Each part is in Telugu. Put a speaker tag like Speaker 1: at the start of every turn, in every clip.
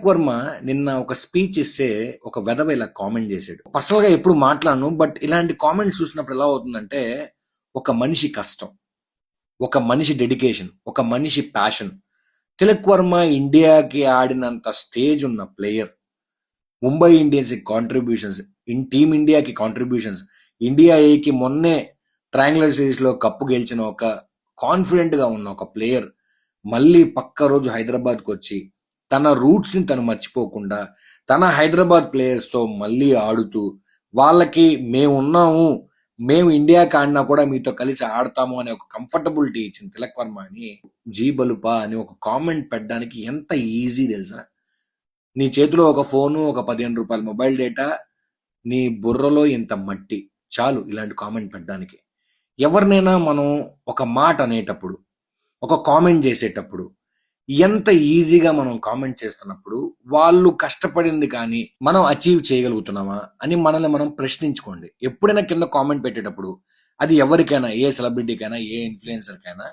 Speaker 1: వర్మ నిన్న ఒక స్పీచ్ ఇస్తే ఒక వెధవ ఇలా కామెంట్ చేశాడు. పర్సనల్ గా ఎప్పుడు మాట్లాడను, బట్ ఇలాంటి కామెంట్స్ చూసినప్పుడు ఎలా అవుతుందంటే, ఒక మనిషి కష్టం, ఒక మనిషి డెడికేషన్, ఒక మనిషి ప్యాషన్. తిలక్ వర్మ ఇండియాకి ఆడినంత స్టేజ్ ఉన్న ప్లేయర్. ముంబై ఇండియన్స్ కి కాంట్రిబ్యూషన్స్, టీమ్ ఇండియాకి కాంట్రిబ్యూషన్స్, ఇండియా ఏకి మొన్నే ట్రయాంగులర్ సిరీస్ లో కప్పు గెలిచిన ఒక కాన్ఫిడెంట్ గా ఉన్న ఒక ప్లేయర్ మళ్ళీ పక్క రోజు హైదరాబాద్ కు వచ్చి తన రూట్స్ ని తను మర్చిపోకుండా తన హైదరాబాద్ ప్లేయర్స్ తో మళ్ళీ ఆడుతూ వాళ్ళకి మేము ఉన్నాము, మేము ఇండియాకి ఆడినా కూడా మీతో కలిసి ఆడతాము అనే ఒక కంఫర్టబిలిటీ ఇచ్చిన తిలక్ వర్మ అని జీ బలుపా అని ఒక కామెంట్ పెట్టడానికి ఎంత ఈజీ తెలుసా. నీ చేతిలో ఒక ఫోను, ఒక 15 రూపాయల మొబైల్ డేటా, నీ బుర్రలో ఇంత మట్టి చాలు ఇలాంటి కామెంట్ పెట్టడానికి. ఎవరినైనా మనం ఒక మాట అనేటప్పుడు, ఒక కామెంట్ చేసేటప్పుడు ఎంత ఈజీగా మనం కామెంట్ చేస్తున్నప్పుడు వాళ్ళు కష్టపడింది కానీ మనం అచీవ్ చేయగలుగుతున్నామా అని మనల్ని మనం ప్రశ్నించుకోండి. ఎప్పుడైనా కింద కామెంట్ పెట్టేటప్పుడు అది ఎవరికైనా, ఏ సెలబ్రిటీకైనా, ఏ ఇన్ఫ్లుయెన్సర్కైనా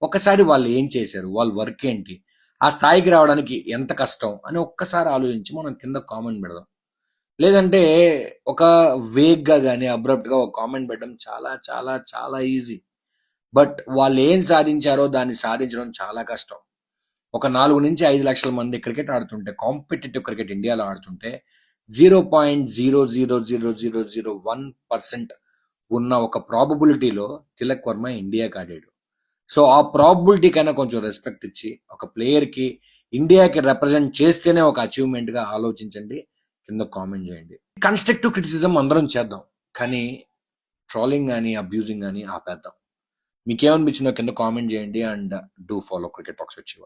Speaker 1: ఒకసారి వాళ్ళు ఏం చేశారు, వాళ్ళ వర్క్ ఏంటి, ఆ స్థాయికి రావడానికి ఎంత కష్టం అని ఒక్కసారి ఆలోచించి మనం కింద కామెంట్ పెడదాం. లేదంటే ఒక వేగ్గా కానీ అబ్రప్ట్గా ఒక కామెంట్ పెట్టడం చాలా చాలా చాలా ఈజీ. బట్ వాళ్ళు ఏం సాధించారో దాన్ని సాధించడం చాలా కష్టం. ఒక 4 నుంచి 5 లక్షల మంది క్రికెట్ ఆడుతుంటే, కాంపిటేటివ్ క్రికెట్ ఇండియాలో ఆడుతుంటే 0.0000001% ఉన్న ఒక ప్రాబబిలిటీలో తిలక్ వర్మ ఇండియాకి ఆడాడు. సో ఆ ప్రాబబిలిటీ కైనా కొంచెం రెస్పెక్ట్ ఇచ్చి ఒక ప్లేయర్కి ఇండియాకి రిప్రజెంట్ చేస్తేనే ఒక అచీవ్మెంట్గా ఆలోచించండి. కింద కామెంట్ చేయండి. కన్స్ట్రక్టివ్ క్రిటిసిజం అందరం చేద్దాం, కానీ ట్రోలింగ్ కానీ అబ్యూజింగ్ కానీ ఆపేద్దాం. మీకేమనిపించిందో కింద కామెంట్ చేయండి. And do follow cricket talks with Shiva.